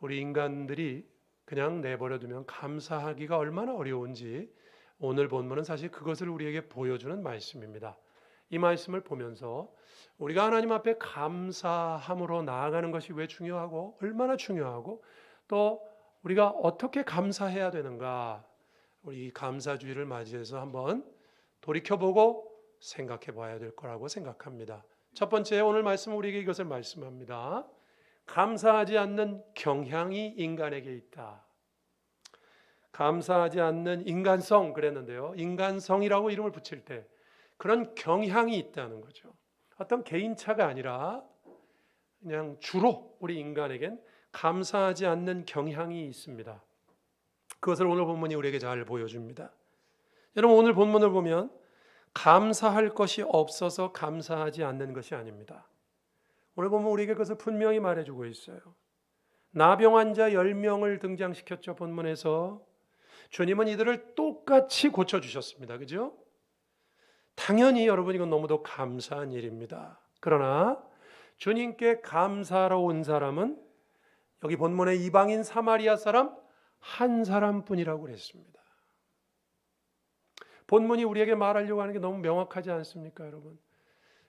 우리 인간들이 그냥 내버려두면 감사하기가 얼마나 어려운지 오늘 본문은 사실 그것을 우리에게 보여주는 말씀입니다. 이 말씀을 보면서 우리가 하나님 앞에 감사함으로 나아가는 것이 왜 중요하고 얼마나 중요하고 또 우리가 어떻게 감사해야 되는가, 우리 감사주의를 맞이해서 한번 돌이켜보고 생각해 봐야 될 거라고 생각합니다. 첫 번째, 오늘 말씀은 우리에게 이것을 말씀합니다. 감사하지 않는 경향이 인간에게 있다. 감사하지 않는 인간성 그랬는데요. 인간성이라고 이름을 붙일 때 그런 경향이 있다는 거죠. 어떤 개인차가 아니라 그냥 주로 우리 인간에겐 감사하지 않는 경향이 있습니다. 그것을 오늘 본문이 우리에게 잘 보여줍니다. 여러분, 오늘 본문을 보면 감사할 것이 없어서 감사하지 않는 것이 아닙니다. 오늘 보면 우리에게 그것을 분명히 말해주고 있어요. 나병 환자 10명을 등장시켰죠. 본문에서 주님은 이들을 똑같이 고쳐주셨습니다. 그죠? 당연히 여러분, 이건 너무도 감사한 일입니다. 그러나 주님께 감사하러 온 사람은 여기 본문의 이방인 사마리아 사람 한 사람뿐이라고 그랬습니다. 본문이 우리에게 말하려고 하는 게 너무 명확하지 않습니까, 여러분?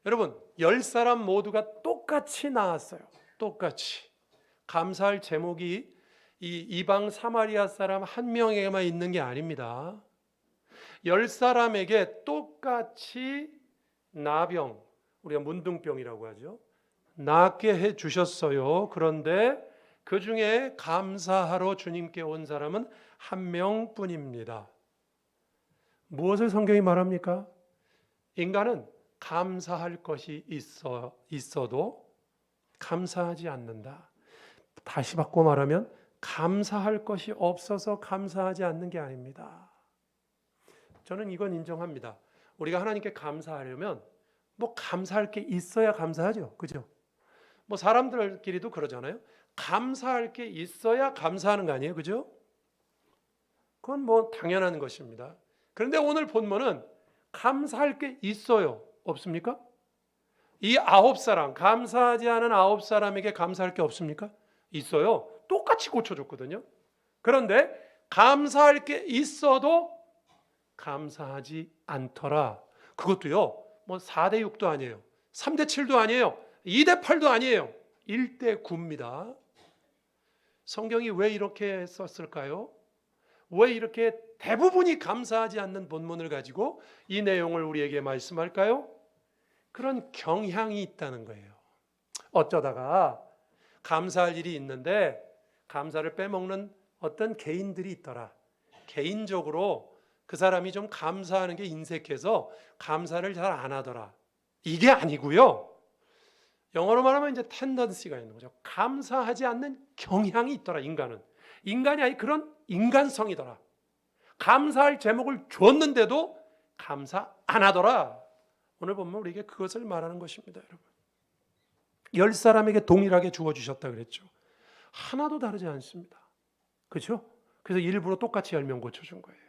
여러분, 10사람 모두가 똑같이 나왔어요. 똑같이. 감사할 제목이 이 이방 사마리아 사람 한 명에게만 있는 게 아닙니다. 10사람에게 똑같이 나병, 우리가 문둥병이라고 하죠. 낫게 해 주셨어요. 그런데 그 중에 감사하러 주님께 온 사람은 한 명뿐입니다. 무엇을 성경이 말합니까? 인간은 감사할 것이 있어도 감사하지 않는다. 다시 바꿔 말하면 감사할 것이 없어서 감사하지 않는 게 아닙니다. 저는 이건 인정합니다. 우리가 하나님께 감사하려면 뭐 감사할 게 있어야 감사하죠. 그죠? 뭐 사람들끼리도 그러잖아요. 감사할 게 있어야 감사하는 거 아니에요. 그죠? 그건 뭐 당연한 것입니다. 그런데 오늘 본문은 감사할 게 있어요. 없습니까? 이 9사람, 감사하지 않은 9사람에게 감사할 게 없습니까? 있어요. 똑같이 고쳐줬거든요. 그런데 감사할 게 있어도 감사하지 않더라. 그것도요, 뭐 4대 6도 아니에요. 3대 7도 아니에요. 2대 8도 아니에요. 1대 9입니다. 성경이 왜 이렇게 썼을까요? 왜 이렇게 대부분이 감사하지 않는 본문을 가지고 이 내용을 우리에게 말씀할까요? 그런 경향이 있다는 거예요. 어쩌다가 감사할 일이 있는데 감사를 빼먹는 어떤 개인들이 있더라. 개인적으로 그 사람이 좀 감사하는 게 인색해서 감사를 잘 안 하더라. 이게 아니고요. 영어로 말하면 이제 텐던시가 있는 거죠. 감사하지 않는 경향이 있더라. 인간이 아니 그런 인간성이더라. 감사할 제목을 줬는데도 감사 안 하더라. 오늘 보면 우리에게 그것을 말하는 것입니다, 여러분. 10사람에게 동일하게 주어주셨다 그랬죠. 하나도 다르지 않습니다. 그렇죠? 그래서 일부러 똑같이 10명 고쳐준 거예요.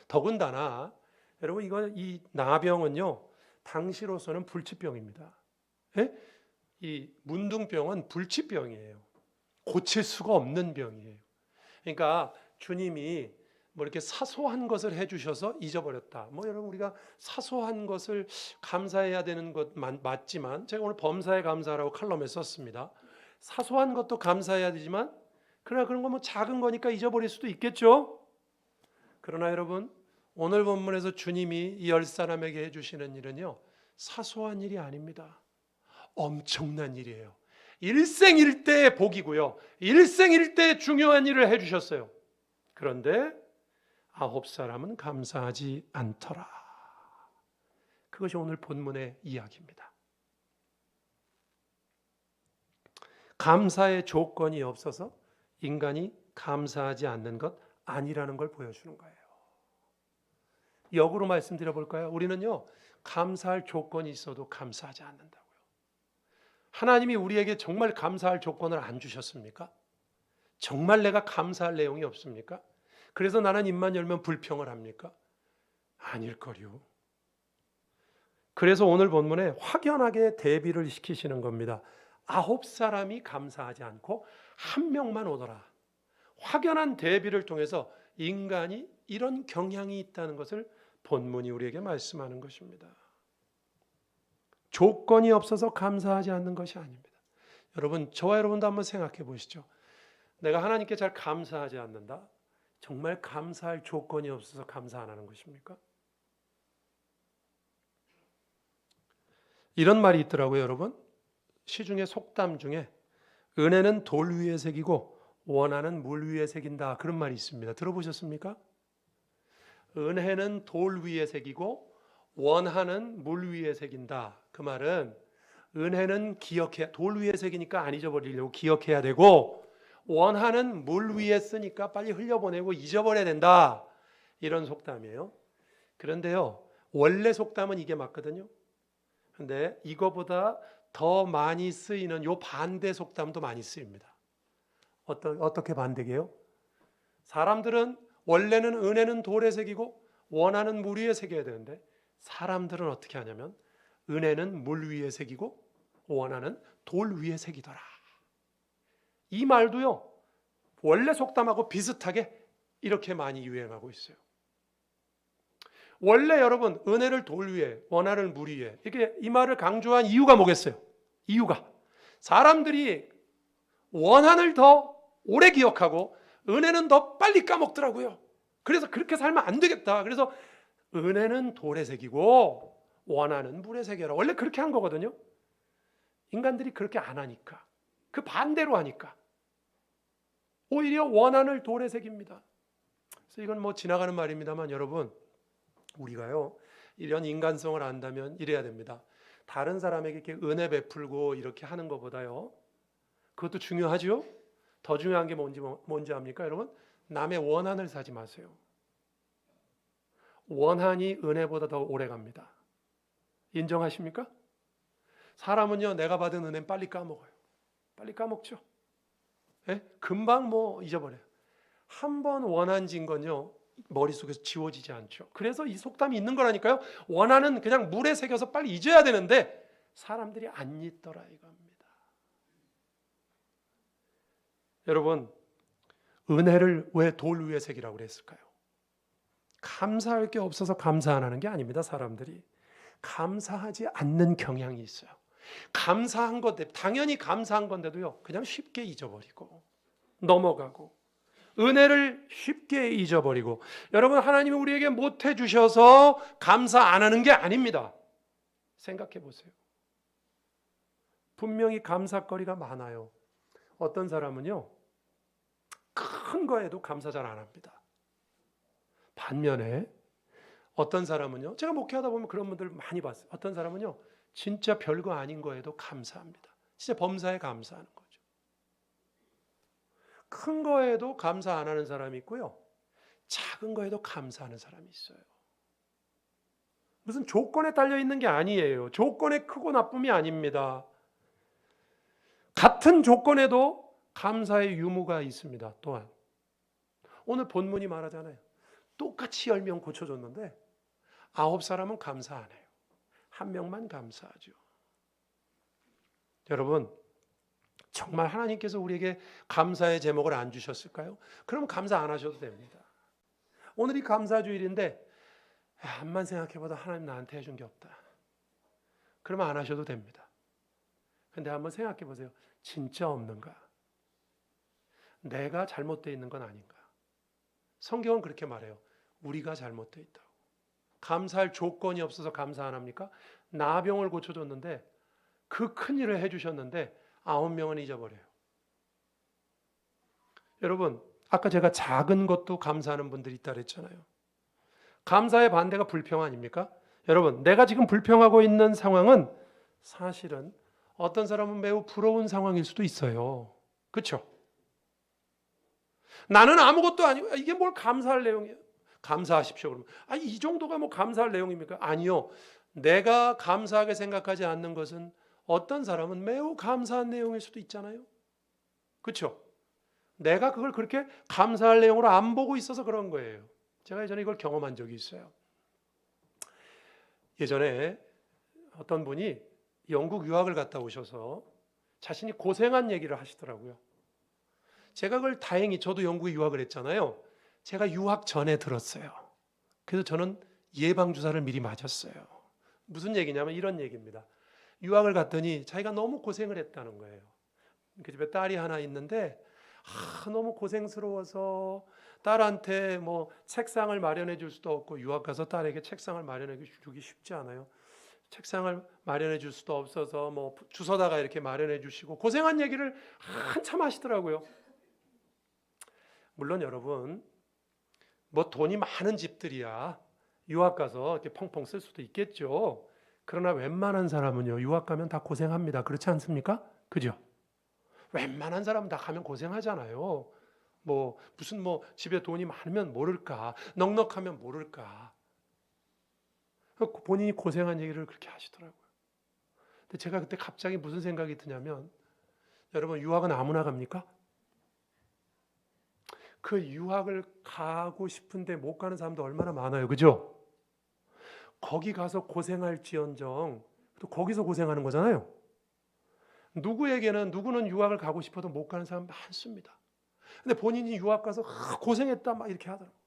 더군다나 여러분, 이 나병은요, 당시로서는 불치병입니다. 예? 이 문둥병은 불치병이에요. 고칠 수가 없는 병이에요. 그러니까 주님이 뭐 이렇게 사소한 것을 해주셔서 잊어버렸다. 뭐 여러분, 우리가 사소한 것을 감사해야 되는 것 맞지만, 제가 오늘 범사에 감사라고 칼럼에 썼습니다. 사소한 것도 감사해야 되지만, 그러나 그런 거 뭐 작은 거니까 잊어버릴 수도 있겠죠. 그러나 여러분, 오늘 본문에서 주님이 이 10사람에게 해주시는 일은요, 사소한 일이 아닙니다. 엄청난 일이에요. 일생일대의 복이고요, 일생일대의 중요한 일을 해주셨어요. 그런데 9사람은 감사하지 않더라. 그것이 오늘 본문의 이야기입니다. 감사의 조건이 없어서 인간이 감사하지 않는 것 아니라는 걸 보여주는 거예요. 역으로 말씀드려 볼까요? 우리는요, 감사할 조건이 있어도 감사하지 않는다고요. 하나님이 우리에게 정말 감사할 조건을 안 주셨습니까? 정말 내가 감사할 내용이 없습니까? 그래서 나는 입만 열면 불평을 합니까? 아닐걸요. 그래서 오늘 본문에 확연하게 대비를 시키시는 겁니다. 9사람이 감사하지 않고 한 명만 오더라. 확연한 대비를 통해서 인간이 이런 경향이 있다는 것을 본문이 우리에게 말씀하는 것입니다. 조건이 없어서 감사하지 않는 것이 아닙니다. 여러분, 저와 여러분도 한번 생각해 보시죠. 내가 하나님께 잘 감사하지 않는다. 정말 감사할 조건이 없어서 감사 안 하는 것입니까? 이런 말이 있더라고요, 여러분. 시중에 속담 중에 은혜는 돌 위에 새기고 원하는 물 위에 새긴다. 그런 말이 있습니다. 들어보셨습니까? 은혜는 돌 위에 새기고 원하는 물 위에 새긴다. 그 말은 은혜는 돌 위에 새기니까 안 잊어버리려고 기억해야 되고, 원하는 물 위에 쓰니까 빨리 흘려보내고 잊어버려야 된다. 이런 속담이에요. 그런데요, 원래 속담은 이게 맞거든요. 근데 이거보다 더 많이 쓰이는 요 반대 속담도 많이 쓰입니다. 어떻게 반대게요? 사람들은 원래는 은혜는 돌에 새기고 원하는 물 위에 새겨야 되는데, 사람들은 어떻게 하냐면 은혜는 물 위에 새기고 원하는 돌 위에 새기더라. 이 말도요, 원래 속담하고 비슷하게 이렇게 많이 유행하고 있어요. 원래 여러분, 은혜를 돌 위에 원하는 물 위에, 이렇게 이 말을 강조한 이유가 뭐겠어요? 이유가 사람들이 원한을 더 오래 기억하고 은혜는 더 빨리 까먹더라고요. 그래서 그렇게 살면 안 되겠다. 그래서 은혜는 돌에 새기고 원하는 물에 새겨라. 원래 그렇게 한 거거든요. 인간들이 그렇게 안 하니까, 그 반대로 하니까 오히려 원한을 돌에 새깁니다. 그래서 이건 뭐 지나가는 말입니다만, 여러분, 우리가요, 이런 인간성을 안다면 이래야 됩니다. 다른 사람에게 이렇게 은혜 베풀고 이렇게 하는 것보다요, 그것도 중요하죠. 더 중요한 게 뭔지 압니까, 여러분? 남의 원한을 사지 마세요. 원한이 은혜보다 더 오래 갑니다. 인정하십니까? 사람은요, 내가 받은 은혜는 빨리 까먹어요. 빨리 까먹죠. 예? 금방 뭐 잊어버려요. 한 번 원한진 건요, 머릿속에서 지워지지 않죠. 그래서 이 속담이 있는 거라니까요. 원한은 그냥 물에 새겨서 빨리 잊어야 되는데 사람들이 안 잊더라 이겁니다. 여러분, 은혜를 왜 돌 위에 새기라고 그랬을까요? 감사할 게 없어서 감사 안 하는 게 아닙니다. 사람들이 감사하지 않는 경향이 있어요. 감사한 건데, 당연히 감사한 건데도요, 그냥 쉽게 잊어버리고 넘어가고, 은혜를 쉽게 잊어버리고. 여러분, 하나님이 우리에게 못해 주셔서 감사 안 하는 게 아닙니다. 생각해 보세요. 분명히 감사거리가 많아요. 어떤 사람은요, 큰 거에도 감사 잘 안 합니다. 반면에 어떤 사람은요, 제가 목회하다 보면 그런 분들 많이 봤어요. 어떤 사람은요, 진짜 별거 아닌 거에도 감사합니다. 진짜 범사에 감사하는 거죠. 큰 거에도 감사 안 하는 사람이 있고요, 작은 거에도 감사하는 사람이 있어요. 무슨 조건에 딸려 있는 게 아니에요. 조건의 크고 나쁨이 아닙니다. 같은 조건에도 감사의 유무가 있습니다. 또한 오늘 본문이 말하잖아요. 똑같이 10명 고쳐줬는데 9사람은 감사 안 해요. 한 명만 감사하죠. 여러분, 정말 하나님께서 우리에게 감사의 제목을 안 주셨을까요? 그럼 감사 안 하셔도 됩니다. 오늘이 감사주일인데 암만 생각해봐도 하나님 나한테 해준 게 없다. 그러면 안 하셔도 됩니다. 근데 한번 생각해 보세요. 진짜 없는가? 내가 잘못되어 있는 건 아닌가? 성경은 그렇게 말해요. 우리가 잘못되어 있다고. 감사할 조건이 없어서 감사 안 합니까? 나병을 고쳐줬는데, 그 큰일을 해주셨는데 9명은 잊어버려요. 여러분, 아까 제가 작은 것도 감사하는 분들이 있다 그랬잖아요. 감사의 반대가 불평 아닙니까? 여러분, 내가 지금 불평하고 있는 상황은 사실은 어떤 사람은 매우 부러운 상황일 수도 있어요. 그렇죠? 나는 아무것도 아니고, 이게 뭘 감사할 내용이에요? 감사하십시오. 그러면 이 정도가 뭐 감사할 내용입니까? 아니요. 내가 감사하게 생각하지 않는 것은 어떤 사람은 매우 감사한 내용일 수도 있잖아요. 그렇죠? 내가 그걸 그렇게 감사할 내용으로 안 보고 있어서 그런 거예요. 제가 예전에 이걸 경험한 적이 있어요. 예전에 어떤 분이 영국 유학을 갔다 오셔서 자신이 고생한 얘기를 하시더라고요. 제가 그걸 다행히 저도 영국에 유학을 했잖아요. 제가 유학 전에 들었어요. 그래서 저는 예방주사를 미리 맞았어요. 무슨 얘기냐면 이런 얘기입니다. 유학을 갔더니 자기가 너무 고생을 했다는 거예요. 그 집에 딸이 하나 있는데 너무 고생스러워서 딸한테 뭐 책상을 마련해 줄 수도 없고, 유학 가서 딸에게 책상을 마련해 주기 쉽지 않아요. 책상을 마련해 줄 수도 없어서 뭐 주워다가 이렇게 마련해 주시고 고생한 얘기를 한참 하시더라고요. 물론 여러분, 뭐 돈이 많은 집들이야 유학 가서 이렇게 펑펑 쓸 수도 있겠죠. 그러나 웬만한 사람은요, 유학 가면 다 고생합니다. 그렇지 않습니까? 그죠? 웬만한 사람은 다 가면 고생하잖아요. 뭐 무슨 뭐 집에 돈이 많으면 모를까, 넉넉하면 모를까. 본인이 고생한 얘기를 그렇게 하시더라고요. 근데 제가 그때 갑자기 무슨 생각이 드냐면, 여러분, 유학은 아무나 갑니까? 그 유학을 가고 싶은데 못 가는 사람도 얼마나 많아요. 그죠? 거기 가서 고생할지언정 또 거기서 고생하는 거잖아요. 누구는 유학을 가고 싶어도 못 가는 사람 많습니다. 근데 본인이 유학 가서 고생했다 막 이렇게 하더라고요.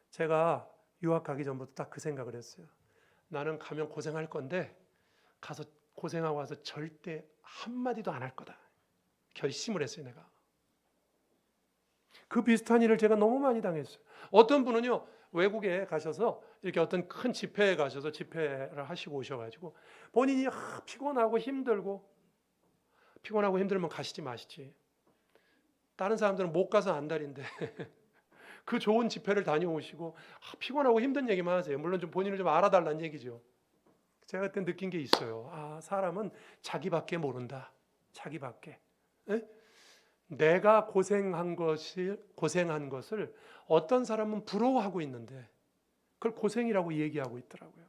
제가 유학 가기 전부터 딱 그 생각을 했어요. 나는 가면 고생할 건데 가서 고생하고 와서 절대 한마디도 안 할 거다. 결심을 했어요, 내가. 그 비슷한 일을 제가 너무 많이 당했어요. 어떤 분은요, 외국에 가셔서 이렇게 어떤 큰 집회에 가셔서 집회를 하시고 오셔가지고 본인이 피곤하고 힘들면 가시지 마시지. 다른 사람들은 못 가서 안달인데 그 좋은 집회를 다녀오시고 피곤하고 힘든 얘기만 하세요. 물론 좀 본인을 좀 알아달라는 얘기죠. 제가 그때 느낀 게 있어요. 사람은 자기밖에 모른다. 자기밖에. 에? 내가 고생한 것을 어떤 사람은 부러워하고 있는데 그걸 고생이라고 얘기하고 있더라고요.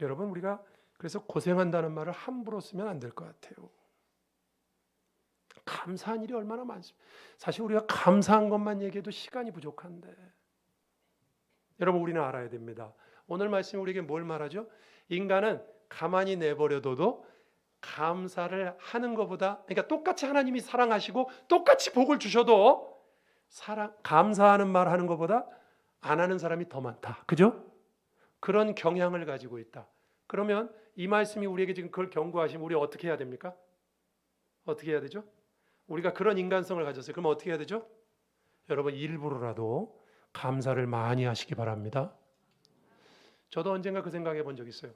여러분, 우리가 그래서 고생한다는 말을 함부로 쓰면 안 될 것 같아요. 감사한 일이 얼마나 많습니다. 사실 우리가 감사한 것만 얘기해도 시간이 부족한데, 여러분, 우리는 알아야 됩니다. 오늘 말씀이 우리에게 뭘 말하죠? 인간은 가만히 내버려둬도 감사를 하는 것보다, 그러니까 똑같이 하나님이 사랑하시고 똑같이 복을 주셔도 감사하는 말 하는 것보다 안 하는 사람이 더 많다. 그죠? 그런 경향을 가지고 있다. 그러면 이 말씀이 우리에게 지금 그걸 경고하시면 우리 어떻게 해야 됩니까? 어떻게 해야 되죠? 우리가 그런 인간성을 가졌어요. 그럼 어떻게 해야 되죠? 여러분, 일부러라도 감사를 많이 하시기 바랍니다. 저도 언젠가 그 생각해 본 적 있어요.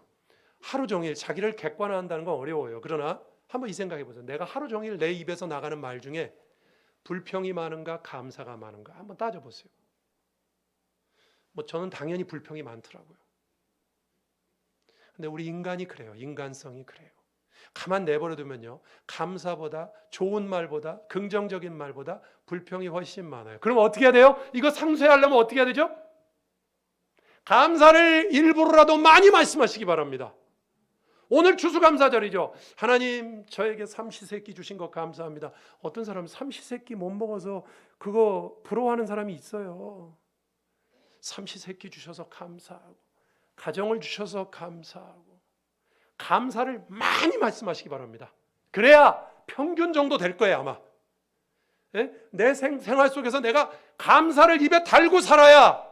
하루 종일 자기를 객관화한다는 건 어려워요. 그러나 한번 이 생각해 보세요. 내가 하루 종일 내 입에서 나가는 말 중에 불평이 많은가 감사가 많은가 한번 따져보세요. 저는 당연히 불평이 많더라고요. 근데 우리 인간이 그래요. 인간성이 그래요. 가만 내버려두면요, 감사보다, 좋은 말보다, 긍정적인 말보다 불평이 훨씬 많아요. 그럼 어떻게 해야 돼요? 이거 상쇄하려면 어떻게 해야 되죠? 감사를 일부러라도 많이 말씀하시기 바랍니다. 오늘 추수감사절이죠. 하나님, 저에게 삼시세끼 주신 것 감사합니다. 어떤 사람은 삼시세끼 못 먹어서 그거 부러워하는 사람이 있어요. 삼시세끼 주셔서 감사하고, 가정을 주셔서 감사하고, 감사를 많이 말씀하시기 바랍니다. 그래야 평균 정도 될 거예요, 아마. 내 생활 속에서 내가 감사를 입에 달고 살아야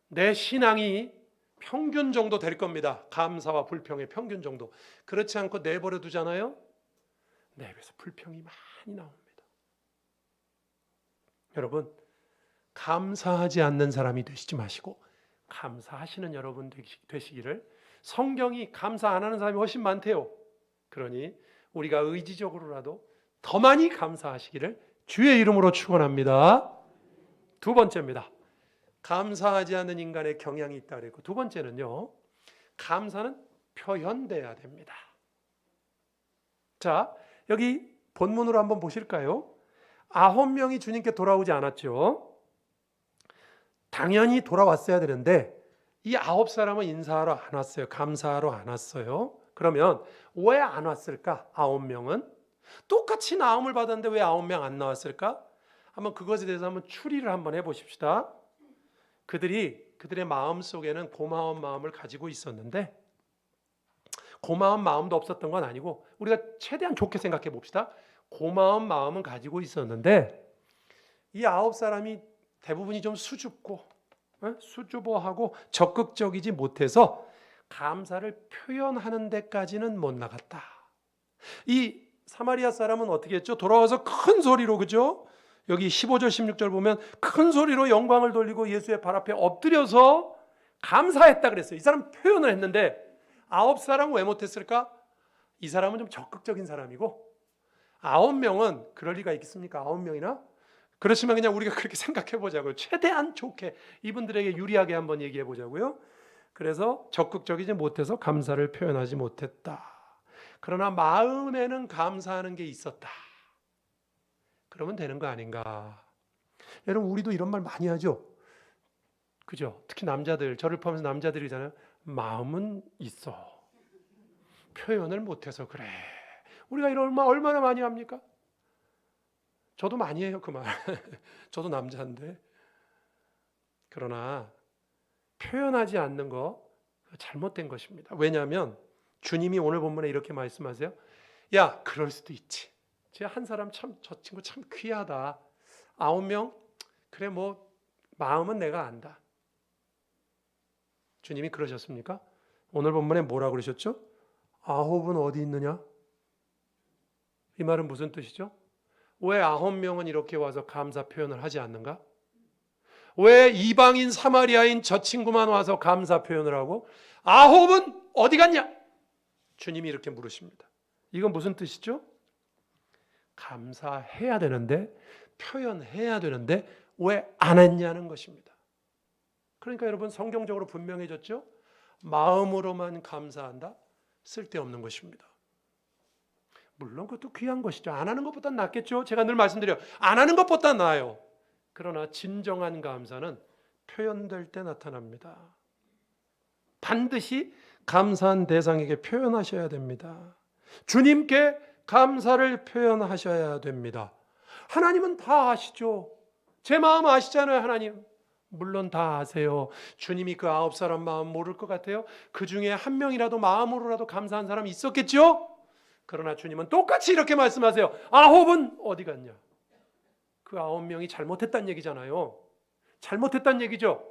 내 신앙이 평균 정도 될 겁니다. 감사와 불평의 평균 정도. 그렇지 않고 내버려 두잖아요. 내 입에서 불평이 많이 나옵니다. 여러분, 감사하지 않는 사람이 되시지 마시고 감사하시는 여러분 되시기를. 성경이 감사 안 하는 사람이 훨씬 많대요. 그러니 우리가 의지적으로라도 더 많이 감사하시기를 주의 이름으로 축원합니다. 두 번째입니다. 감사하지 않는 인간의 경향이 있다 그랬고, 두 번째는요, 감사는 표현돼야 됩니다. 자, 여기 본문으로 한번 보실까요? 9명이 주님께 돌아오지 않았죠. 당연히 돌아왔어야 되는데 이 9사람은 인사하러 안 왔어요. 감사하러 안 왔어요. 그러면 왜 안 왔을까? 9명은 똑같이 나음을 받았는데 왜 9명 안 나왔을까? 한번 그것에 대해서 한번 추리를 한번 해보십시다. 그들의 마음 속에는 고마운 마음을 가지고 있었는데 고마운 마음도 없었던 건 아니고 우리가 최대한 좋게 생각해 봅시다. 고마운 마음은 가지고 있었는데 이 9사람이 대부분이 좀 수줍고 수줍어하고 적극적이지 못해서 감사를 표현하는 데까지는 못 나갔다. 이 사마리아 사람은 어떻게 했죠? 돌아와서 큰 소리로, 그죠? 여기 15절 16절 보면 큰 소리로 영광을 돌리고 예수의 발 앞에 엎드려서 감사했다 그랬어요. 이 사람 표현을 했는데 9사람은 왜 못했을까? 이 사람은 좀 적극적인 사람이고 9명은 그럴 리가 있겠습니까? 9명이나? 그렇지만 그냥 우리가 그렇게 생각해 보자고요. 최대한 좋게 이분들에게 유리하게 한번 얘기해 보자고요. 그래서 적극적이지 못해서 감사를 표현하지 못했다. 그러나 마음에는 감사하는 게 있었다. 그러면 되는 거 아닌가? 여러분, 우리도 이런 말 많이 하죠. 그죠? 특히 남자들, 저를 포함해서 남자들이잖아요. 마음은 있어. 표현을 못해서 그래. 우리가 이런 말 얼마나 많이 합니까? 저도 많이 해요, 그 말. 저도 남자인데. 그러나 표현하지 않는 거 잘못된 것입니다. 왜냐하면 주님이 오늘 본문에 이렇게 말씀하세요. 야, 그럴 수도 있지. 제 한 사람 참, 저 친구 참 귀하다. 9명? 그래, 뭐 마음은 내가 안다. 주님이 그러셨습니까? 오늘 본문에 뭐라 그러셨죠? 9은 어디 있느냐? 이 말은 무슨 뜻이죠? 왜 9명은 이렇게 와서 감사 표현을 하지 않는가? 왜 이방인 사마리아인 저 친구만 와서 감사 표현을 하고 9은 어디 갔냐? 주님이 이렇게 물으십니다. 이건 무슨 뜻이죠? 감사해야 되는데, 표현해야 되는데 왜 안 했냐는 것입니다. 그러니까 여러분, 성경적으로 분명해졌죠? 마음으로만 감사한다? 쓸데없는 것입니다. 물론 그것도 귀한 것이죠. 안 하는 것보다 낫겠죠. 제가 늘 말씀드려요. 안 하는 것보다 나아요. 그러나 진정한 감사는 표현될 때 나타납니다. 반드시 감사한 대상에게 표현하셔야 됩니다. 주님께 감사를 표현하셔야 됩니다. 하나님은 다 아시죠. 제 마음 아시잖아요, 하나님. 물론 다 아세요. 주님이 그 9사람 마음 모를 것 같아요? 그 중에 한 명이라도 마음으로라도 감사한 사람이 있었겠죠? 그러나 주님은 똑같이 이렇게 말씀하세요. 9은 어디 갔냐? 그 9명이 잘못했다는 얘기잖아요. 잘못했다는 얘기죠.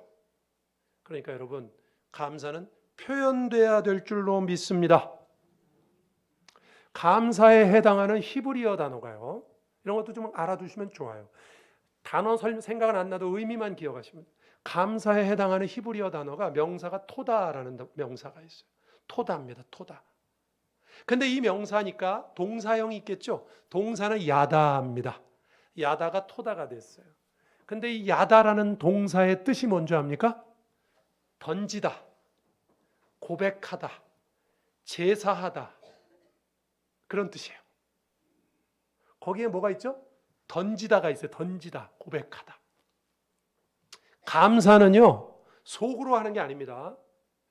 그러니까 여러분, 감사는 표현돼야 될 줄로 믿습니다. 감사에 해당하는 히브리어 단어가요. 이런 것도 좀 알아두시면 좋아요. 단어 생각은 안 나도 의미만 기억하시면 돼요. 감사에 해당하는 히브리어 단어가 명사가 토다라는 명사가 있어요. 토다입니다. 토다. 근데 이 명사니까 동사형이 있겠죠. 동사는 야다입니다. 야다가 토다가 됐어요. 근데 이 야다라는 동사의 뜻이 뭔지 압니까? 던지다, 고백하다, 제사하다, 그런 뜻이에요. 거기에 뭐가 있죠? 던지다가 있어요. 던지다, 고백하다. 감사는요, 속으로 하는 게 아닙니다.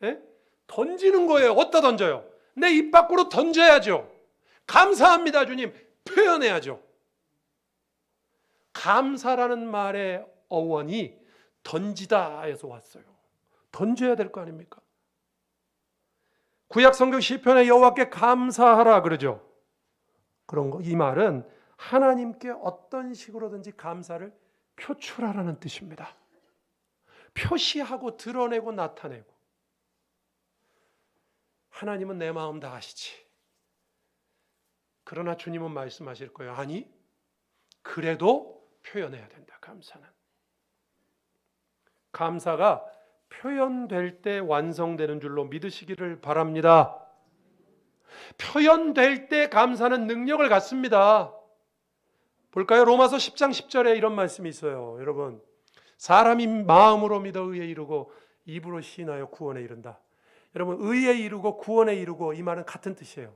예? 던지는 거예요. 어디다 던져요? 내 입 밖으로 던져야죠. 감사합니다, 주님. 표현해야죠. 감사라는 말의 어원이 던지다에서 왔어요. 던져야 될 거 아닙니까? 구약 성경 시편에 여호와께 감사하라 그러죠. 그런 거, 이 말은 하나님께 어떤 식으로든지 감사를 표출하라는 뜻입니다. 표시하고 드러내고 나타내고. 하나님은 내 마음 다 아시지. 그러나 주님은 말씀하실 거예요. 아니, 그래도 표현해야 된다. 감사는. 감사가 표현될 때 완성되는 줄로 믿으시기를 바랍니다. 표현될 때 감사는 능력을 갖습니다. 볼까요? 로마서 10장 10절에 이런 말씀이 있어요. 여러분, 사람이 마음으로 믿어 의에 이르고 입으로 시인하여 구원에 이른다. 여러분, 의에 이르고 구원에 이르고 이 말은 같은 뜻이에요.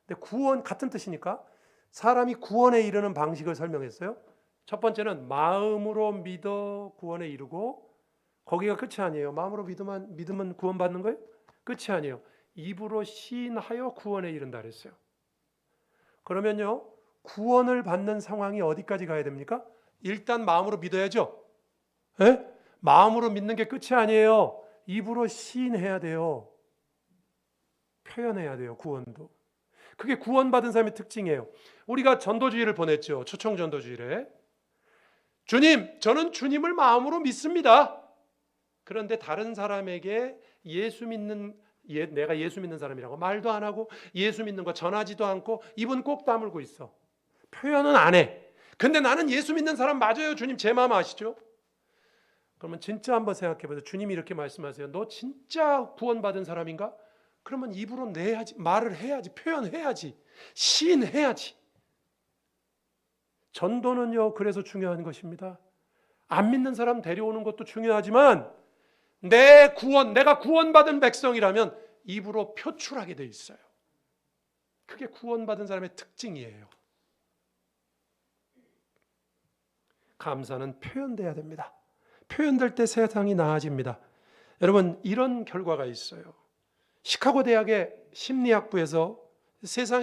근데 구원 같은 뜻이니까 사람이 구원에 이르는 방식을 설명했어요. 첫 번째는 마음으로 믿어 구원에 이르고, 거기가 끝이 아니에요. 마음으로 믿으면 구원받는 거예요? 끝이 아니에요. 입으로 시인하여 구원에 이른다 그랬어요. 그러면요, 구원을 받는 상황이 어디까지 가야 됩니까? 일단 마음으로 믿어야죠. 에? 마음으로 믿는 게 끝이 아니에요. 입으로 시인해야 돼요. 표현해야 돼요. 구원도. 그게 구원받은 사람의 특징이에요. 우리가 전도주의를 보냈죠. 초청 전도주의에. 주님, 저는 주님을 마음으로 믿습니다. 그런데 다른 사람에게 내가 예수 믿는 사람이라고 말도 안 하고 예수 믿는 거 전하지도 않고 입은 꼭 다물고 있어. 표현은 안 해. 근데 나는 예수 믿는 사람 맞아요. 주님 제 마음 아시죠? 그러면 진짜 한번 생각해 보세요. 주님이 이렇게 말씀하세요. 너 진짜 구원받은 사람인가? 그러면 입으로 내야지, 말을 해야지, 표현해야지, 시인해야지. 전도는요, 그래서 중요한 것입니다. 안 믿는 사람 데려오는 것도 중요하지만 내가 구원받은 백성이라면 입으로 표출하게 돼 있어요. 그게 구원받은 사람의 특징이에요. 감사는 표현돼야 됩니다. 표현될 때 세상이 나아집니다. 여러분, 이런 결과가 있어요. 시카고 대학의 심리학부에서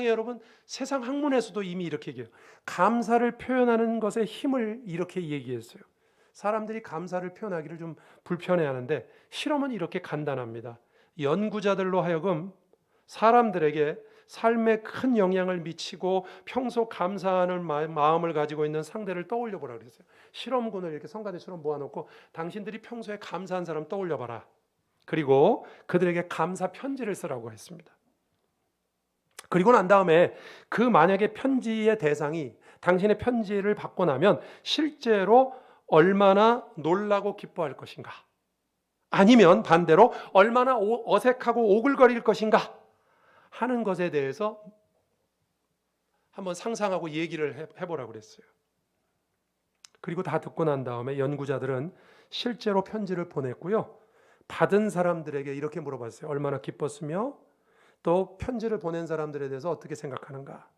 여러분 세상 학문에서도 이미 이렇게 얘기해요. 감사를 표현하는 것의 힘을 이렇게 얘기했어요. 사람들이 감사를 표현하기를 좀 불편해하는데 실험은 이렇게 간단합니다. 연구자들로 하여금 사람들에게 삶에 큰 영향을 미치고 평소 감사하는 마음을 가지고 있는 상대를 떠올려 보라 그랬어요. 실험군을 이렇게 성가대처럼 모아놓고 당신들이 평소에 감사한 사람 떠올려 봐라. 그리고 그들에게 감사 편지를 쓰라고 했습니다. 그리고 난 다음에 그 만약에 편지의 대상이 당신의 편지를 받고 나면 실제로 얼마나 놀라고 기뻐할 것인가, 아니면 반대로 얼마나 어색하고 오글거릴 것인가 하는 것에 대해서 한번 상상하고 얘기를 해보라고 그랬어요. 그리고 다 듣고 난 다음에 연구자들은 실제로 편지를 보냈고요. 받은 사람들에게 이렇게 물어봤어요. 얼마나 기뻤으며 또 편지를 보낸 사람들에 대해서 어떻게 생각하는가.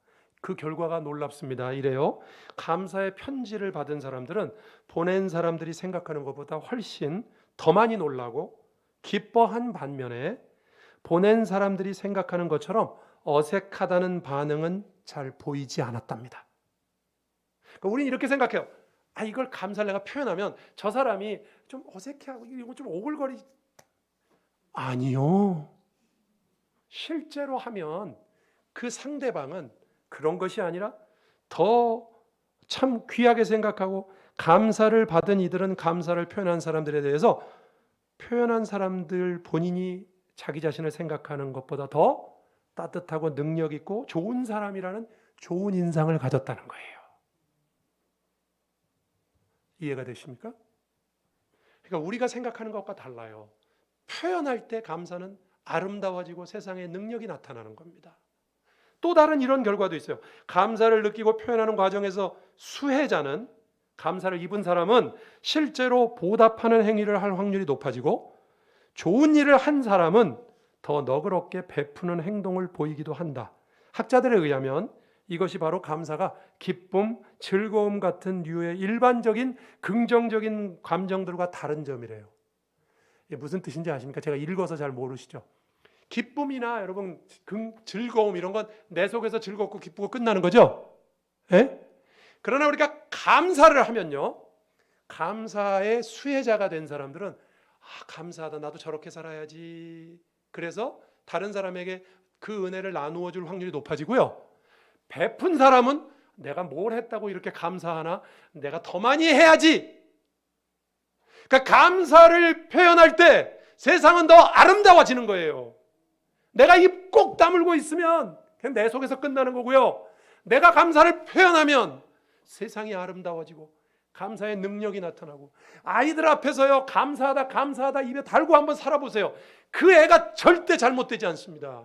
그 결과가 놀랍습니다. 이래요. 감사의 편지를 받은 사람들은 보낸 사람들이 생각하는 것보다 훨씬 더 많이 놀라고 기뻐한 반면에 보낸 사람들이 생각하는 것처럼 어색하다는 반응은 잘 보이지 않았답니다. 그러니까 우리는 이렇게 생각해요. 이걸 감사를 내가 표현하면 저 사람이 좀 어색해하고 이거 좀 오글거리. 아니요. 실제로 하면 그 상대방은 그런 것이 아니라 더 참 귀하게 생각하고 감사를 받은 이들은 감사를 표현한 사람들에 대해서 표현한 사람들 본인이 자기 자신을 생각하는 것보다 더 따뜻하고 능력 있고 좋은 사람이라는 좋은 인상을 가졌다는 거예요. 이해가 되십니까? 그러니까 우리가 생각하는 것과 달라요. 표현할 때 감사는 아름다워지고 세상에 능력이 나타나는 겁니다. 또 다른 이런 결과도 있어요. 감사를 느끼고 표현하는 과정에서 수혜자는, 감사를 입은 사람은 실제로 보답하는 행위를 할 확률이 높아지고 좋은 일을 한 사람은 더 너그럽게 베푸는 행동을 보이기도 한다. 학자들에 의하면 이것이 바로 감사가 기쁨, 즐거움 같은 류의 일반적인 긍정적인 감정들과 다른 점이래요. 이게 무슨 뜻인지 아십니까? 제가 읽어서 잘 모르시죠? 기쁨이나 여러분 즐거움 이런 건 내 속에서 즐겁고 기쁘고 끝나는 거죠. 예? 그러나 우리가 감사를 하면요, 감사의 수혜자가 된 사람들은 감사하다, 나도 저렇게 살아야지. 그래서 다른 사람에게 그 은혜를 나누어 줄 확률이 높아지고요. 베푼 사람은 내가 뭘 했다고 이렇게 감사하나, 내가 더 많이 해야지. 그러니까 감사를 표현할 때 세상은 더 아름다워지는 거예요. 내가 입 꼭 다물고 있으면 그냥 내 속에서 끝나는 거고요. 내가 감사를 표현하면 세상이 아름다워지고 감사의 능력이 나타나고, 아이들 앞에서요 감사하다 입에 달고 한번 살아보세요. 그 애가 절대 잘못되지 않습니다.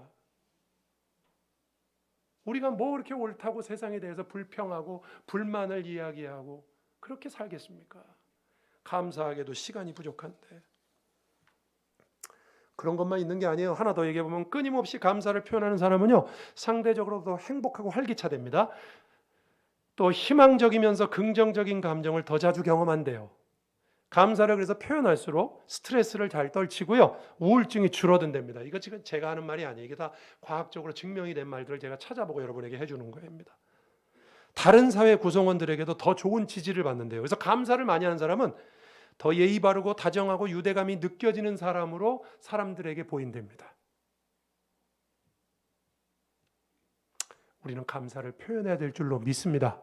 우리가 뭐 이렇게 옳다고 세상에 대해서 불평하고 불만을 이야기하고 그렇게 살겠습니까? 감사하게도 시간이 부족한데. 그런 것만 있는 게 아니에요. 하나 더 얘기해 보면 끊임없이 감사를 표현하는 사람은요, 상대적으로 더 행복하고 활기차됩니다. 또 희망적이면서 긍정적인 감정을 더 자주 경험한대요. 감사를 그래서 표현할수록 스트레스를 잘 떨치고요, 우울증이 줄어든답니다. 이거 지금 제가 하는 말이 아니에요. 이게 다 과학적으로 증명이 된 말들을 제가 찾아보고 여러분에게 해주는 겁니다. 다른 사회 구성원들에게도 더 좋은 지지를 받는데요. 그래서 감사를 많이 하는 사람은 더 예의 바르고 다정하고 유대감이 느껴지는 사람으로 사람들에게 보인답니다. 우리는 감사를 표현해야 될 줄로 믿습니다.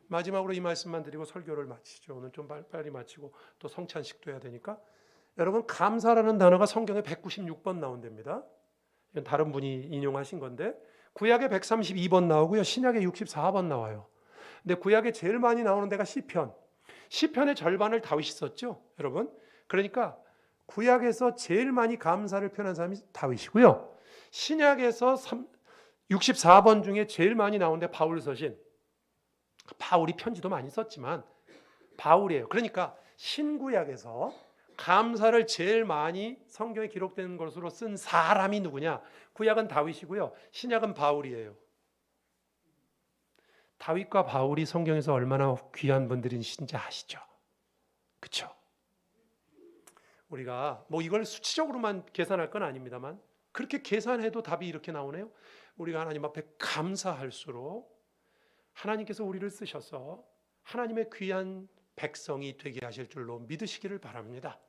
마지막으로 이 말씀만 드리고 설교를 마치죠. 오늘 좀 빨리 마치고 또 성찬식도 해야 되니까. 여러분, 감사라는 단어가 성경에 196번 나온답니다. 이건 다른 분이 인용하신 건데 구약에 132번 나오고요. 신약에 64번 나와요. 근데 구약에 제일 많이 나오는 데가 시편. 시편의 절반을 다윗이 썼죠, 여러분. 그러니까 구약에서 제일 많이 감사를 표현한 사람이 다윗이고요. 신약에서 64번 중에 제일 많이 나오는데 바울 서신. 바울이 편지도 많이 썼지만 바울이에요. 그러니까 신구약에서 감사를 제일 많이 성경에 기록된 것으로 쓴 사람이 누구냐? 구약은 다윗이고요. 신약은 바울이에요. 다윗과 바울이 성경에서 얼마나 귀한 분들이신지 아시죠? 그렇죠? 우리가 뭐 이걸 수치적으로만 계산할 건 아닙니다만 그렇게 계산해도 답이 이렇게 나오네요. 우리가 하나님 앞에 감사할수록 하나님께서 우리를 쓰셔서 하나님의 귀한 백성이 되게 하실 줄로 믿으시기를 바랍니다.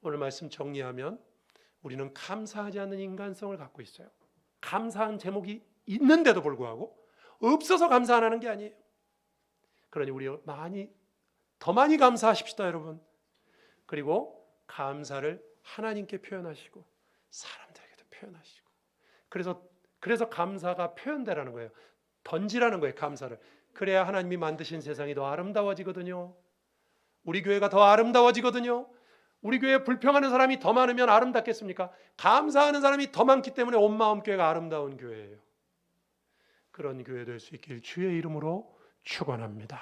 오늘 말씀 정리하면 우리는 감사하지 않는 인간성을 갖고 있어요. 감사한 제목이 있는데도 불구하고 없어서 감사 안 하는 게 아니에요. 그러니 우리 더 많이 감사하십시다, 여러분. 그리고 감사를 하나님께 표현하시고 사람들에게도 표현하시고. 그래서 감사가 표현되라는 거예요. 던지라는 거예요, 감사를. 그래야 하나님이 만드신 세상이 더 아름다워지거든요. 우리 교회가 더 아름다워지거든요. 우리 교회에 불평하는 사람이 더 많으면 아름답겠습니까? 감사하는 사람이 더 많기 때문에 온 마음 교회가 아름다운 교회예요. 그런 교회 될 수 있길 주의 이름으로 축원합니다.